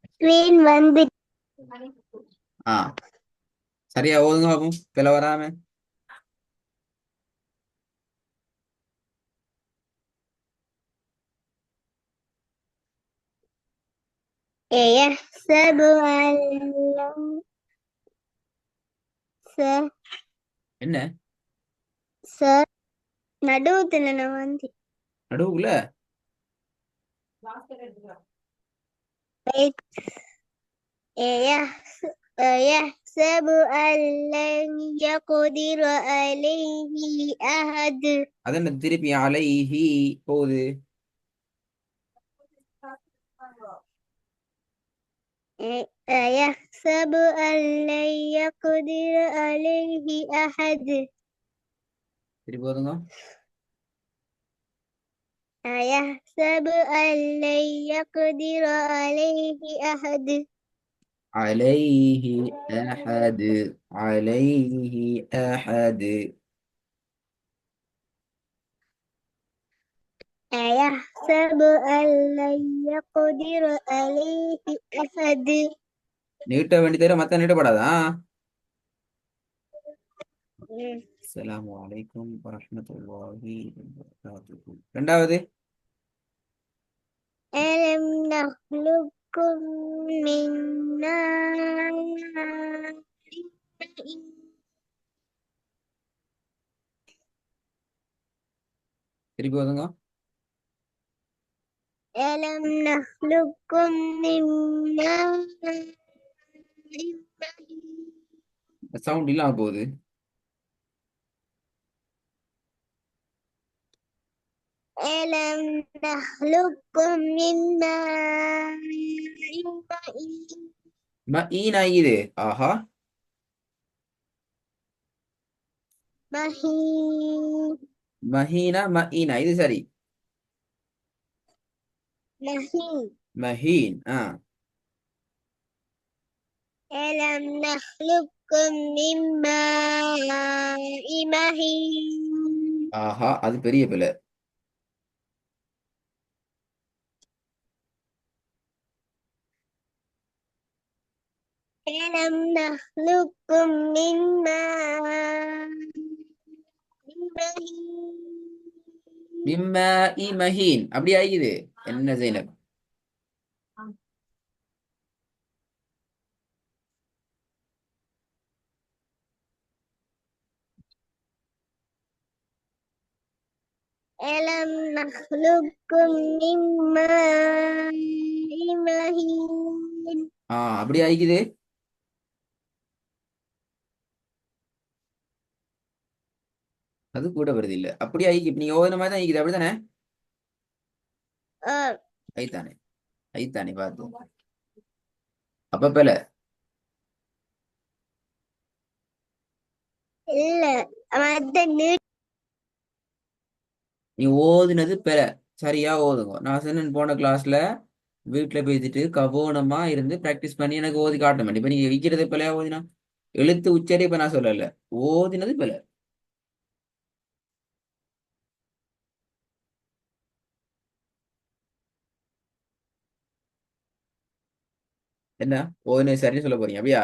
Screen வந்து ஆ சரியா ஓதுங்க பாப்போம் பிழை வராம. يحسب أن لم س என்ன س நடுவுத்துல நான் வந்து நடுவுக்குள்ள يحس- يحسب أن لن يقدر عليه أحد அது என்ன திருப்பி அலைஹி போகுது. يحسب أن لن يقدر عليه أحد திருப்பி ஓதுங்க. يحسب أن لن يقدر عليه أحد அலைஹி அஹது அலைஹி அஹது. أيحسب أن لن يقدر عليه أحد நீட்ட வேண்டி தவிர மத்த நீட்டப்படாதா. அஸ்ஸலாமு அலைக்கும் வரஹ்மத்துல்லாஹி வபரகாத்துஹு. ரெண்டாவது ألم نخلقكم من ماء திருப்பி ஓதுங்க. ألم نخلقكم من ماء சவுண்ட் இல்லாம போகுது. ألم نخلقكم من ماء ஈன் ஆகிது. ஆஹா. مهين மஹீனா மஈனா இது சரி. مهين மஹீன் ألم نخلقكم من ماء مهين ஆஹா அது பெரிய பிள்ளை. ألم نخلقكم من ماء مهين மிம்ம இ மஹீன் அப்படி ஆகிது. என்ன ஜெய்னப் ألم نخلقكم من ماء مهين அப்படி ஆகிக்குது. அது கூட வருது இல்ல அப்படி ஆகி இப்ப நீங்க ஓதுன மாதிரி தான் ஆகிக்குது அப்படித்தானே. آه ஐத்தானே ஐத்தானே பார்த்து அப்ப பிள்ளை. இல்ல மத்த நீ ஓதுனது பிற சரியா ஓதுங்க. நான் சொன்னேன் போன கிளாஸ்ல வீட்டுல பேசிட்டு கவோனமா இருந்து பிராக்டிஸ் பண்ணி எனக்கு ஓதி காட்ட மாட்டேன். இப்ப நீங்க விக்கிறது பிள்ளையா ஓதினா எழுத்து உச்சரி இப்ப நான் சொல்லல ஓதினது பிள்ளை. என்ன ஓதினது சரின்னு சொல்ல போறீங்க அப்படியா.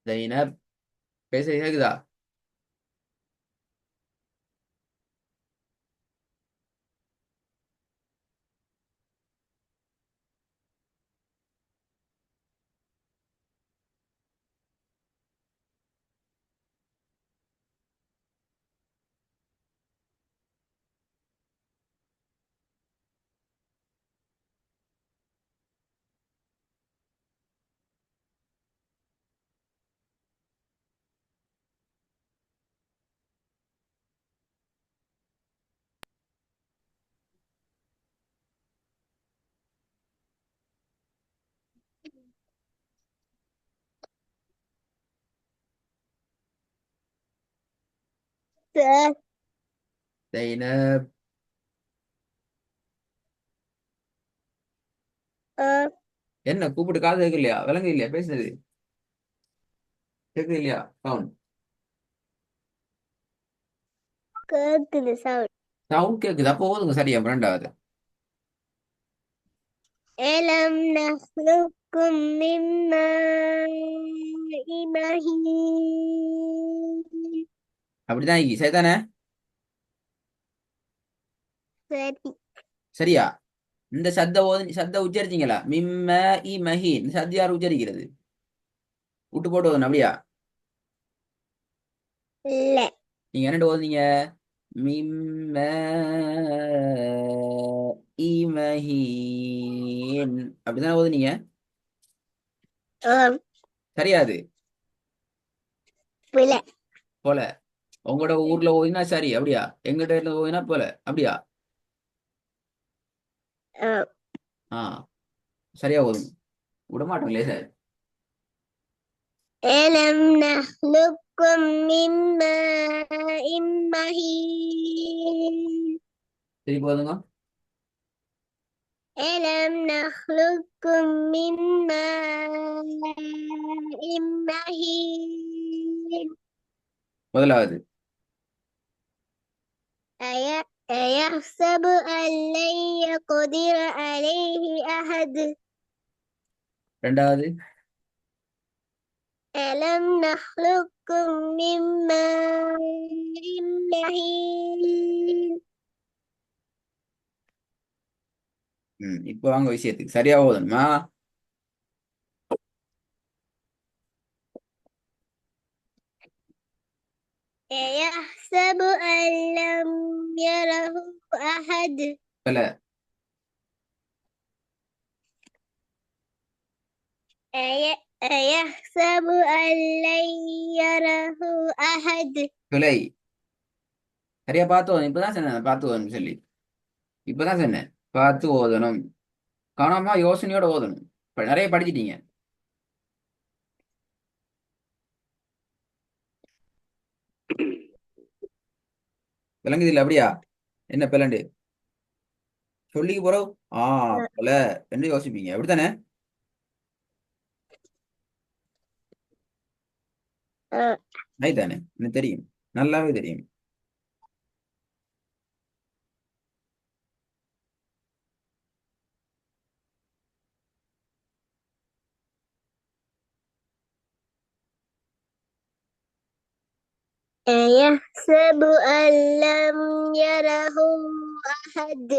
ஜைனப் பேச கேக்குதா. த- ஜைனப். அ- என்ன கூப்பிட்டு காது கேட்க இல்லையா? விளங்கு இல்லையா பேசுறது? கேட்குது இல்லையா சவுண்ட்? கேக்குது sound. சவுண்ட் கேட்குது. அப்போ ஓதுங்க சரியா ரெண்டாவது. ألم نخلقكم من ماء مهين. அப்படிதான் இக்கி சரிதானே? சரி. சரியா? இந்த சத்த உச்சரிச்சீங்களா? மிம்ம இ மஹி இந்த சத்து யார் உச்சரிக்கிறது? விட்டு போட்டு ஓதணும் அப்படியா? இல்ல. நீங்க என்ன ஓதுனீங்க? மிம்ம இ மஹீன் அப்படிதான் ஓதுனீங்க. ஆம். சரியாது பிழை. போல. உங்களோட ஊர்ல ஓதினா சரி அப்படியா? எங்கிட்ட இருந்து ஓதினா போல அப்படியா? ஆம். ஆ சரியா ஓதும். விட மாட்டோங்களே சார். ألم نخلقكم من ماء مهين. திருப்பி ஓதுங்க. ألم نخلقكم من ماء مهين. முதலாவது. أيحسب أن لن يقدر عليه أحد. ரெண்டாவது. ألم نخلقكم من ماء مهين. இப்போ வாங்க விஷயத்துக்கு சரியா ஓதணுமா? أيحسب أن لم يره أحد. பல. أيحسب أن لن يره أحد. பிழை. சரியா பார்த்து ஓதணும். இப்பதான் சொன்னேன் பார்த்து ஓதணும் சொல்லி. இப்பதான் சொன்னேன் பார்த்து ஓதணும். கவனமா யோசனையோட ஓதணும். இப்ப நிறைய படிச்சிட்டீங்க. விளங்குது இல்ல அப்படியா? என்ன பிளண்டு சொல்லிக்கு போறோம். ஆ போல என்ன யோசிப்பீங்க அப்படித்தானே? தானே எனக்கு தெரியும். நல்லாவே தெரியும். أيحسب أن لم يره أحد.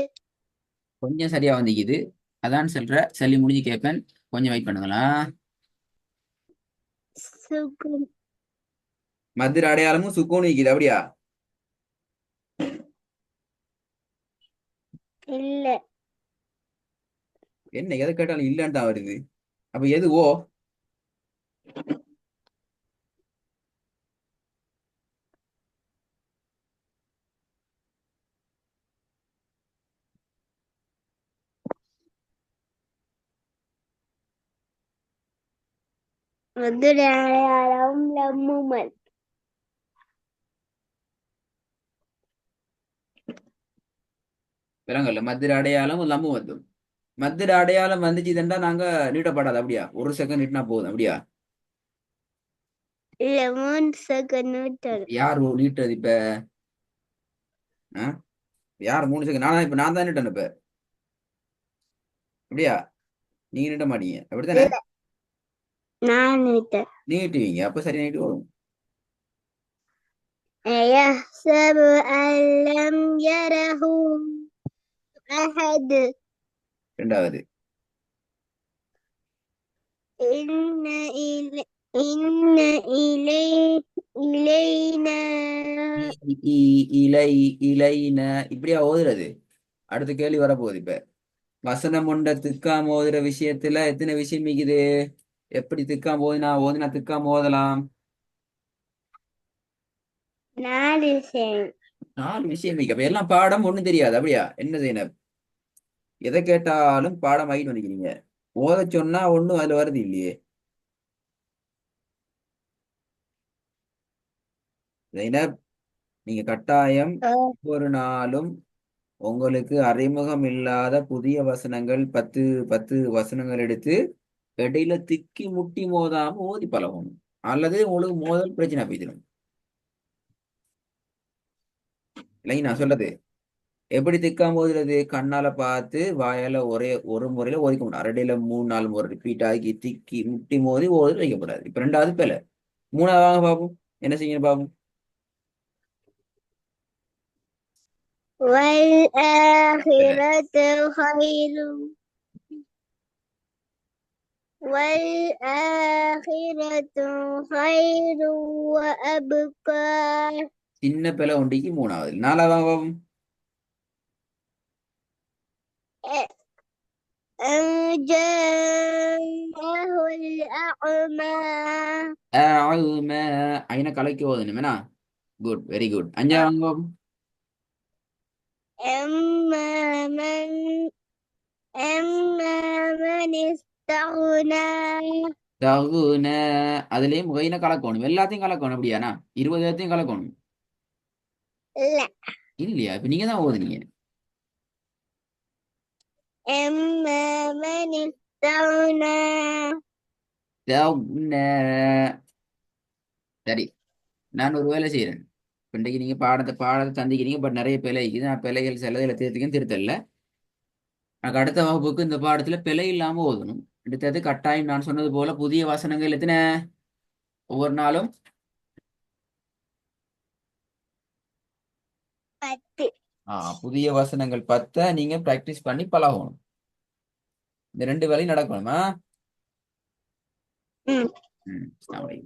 கொஞ்சம் சரியா வந்திக்குது. அதான் சொல்ற சொல்லி முடிஞ்சு கேட்பேன். கொஞ்சம் வெயிட் பண்ணுங்களா? சுகுன். மதுர அடையாளமும் சுக்கூனும் இருக்குது அப்படியா? இல்ல. என்ன எதை கேட்டாலும் இல்லன்னு தான் வருது. அப்ப எது ஓ? மதுரையாளம் லம்முமல். விலங்கல்ல மதுர அடையாளம் லம்மு வந்தும். மதுர அடையாளம் வந்துச்சு இதண்டா நாங்க நீட்டப்படாது அப்படியா? ஒரு செகண்ட் நீட்டினா போதும் அப்படியா? இல்ல 3 செகண்ட் நூட்டர். யார் நீட்டுறது இப்ப? ஆ? யார் 3 செகண்ட்? நான் தான் நீட்டேன் இப்ப. அப்படியா? நீங்க நீட்ட மாட்டீங்க அப்படித்தானே? இல்ல நான் நூட்டர். நீட்டுவீங்க அப்ப சரி நீட்டு வரும். أيحسب أن لم يره أحد. ரெண்டாவது. إن إن إلينا. இலை இலைன இப்படியா ஓதுறது? அடுத்த கேள்வி வரப்போகுது இப்ப. வசனம் ஒண்ட திக்காம ஓதுற விஷயத்துல எத்தனை விஷயம் மிகுது? எப்படி திக்காம ஓதினா திக்காம ஓதலாம்? 4 விஷயம். 4 விஷயம் மிக. அப்ப எல்லாம் பாடம் ஒண்ணும் தெரியாது அப்படியா? என்ன செய்யணும்? எதை கேட்டாலும் பாடம் ஆகிட்டு வந்துக்கிறீங்க. ஓத சொன்னா ஒண்ணும் அதுல வருது இல்லையே. ஜைனப் நீங்க கட்டாயம் آه، ஒவ்வொரு நாளும் உங்களுக்கு அறிமுகம் இல்லாத புதிய வசனங்கள் 10 வசனங்கள் எடுத்து இடையில திக்கி முட்டி மோதாம ஓதி பழகணும். அல்லது உங்களுக்கு மோதல் பிரச்சனை போயிடும். இல்லைங்க நான் சொல்றது எப்படி திக்காம ஓதுறது? கண்ணால பார்த்து வாயால ஒரே ஒரு முறையில ஓதிக்க முடியும். அரடையில 3 4 முறை ரிப்பீட் ஆகி திக்கி முட்டி மோதி ஓதி வைக்கப்படாது. இப்ப ரெண்டாவது பேல மூணாவது வாங்க பாப்போம். என்ன செய்யணும் பாப்போம். பேல والآخرة خير والآخرة خير وأبقى சின்ன பேல ஒண்டிக்கு மூணாவது. நாலாவது வாங்க பாப்போம். أن جاءه الأعمى ஆவும ஐன கலைக்கு ஓதணும் என்ன? Good, very good. அஞ்சாவது வாங்க பாப்போம். أما من أما من استغنى தகுன அதுலயும் முகையின கலக்கணும். எல்லாத்தையும் கலக்கணும். அப்படியாண்ணா? 20 கலக்கணும். لا இல்லையா? இப்ப நீங்க தான் ஓதுனீங்க. أما من استغنى தகுன. சரி, நான் ஒரு வேலை செய்யறேன். இப்ப இன்றைக்கு நீங்க பாடத்தை சந்திக்கிறீங்க. பட் நிறைய பிழை இருக்குது. நான் பிழைகள் சிலதில் திருத்திக்கும் திருத்தல. எனக்கு அடுத்த வகுப்புக்கு இந்த பாடத்துல பிழை இல்லாம ஓதணும். அடுத்தது கட்டாயம் நான் சொன்னது போல புதிய வசனங்கள் எத்தனை ஒவ்வொரு நாளும் 10 புதிய வசனங்கள் 10 நீங்க பிராக்டிஸ் பண்ணி பழகணும். இந்த ரெண்டு வேலையும் நடக்கணுமா? ம் ம். சரி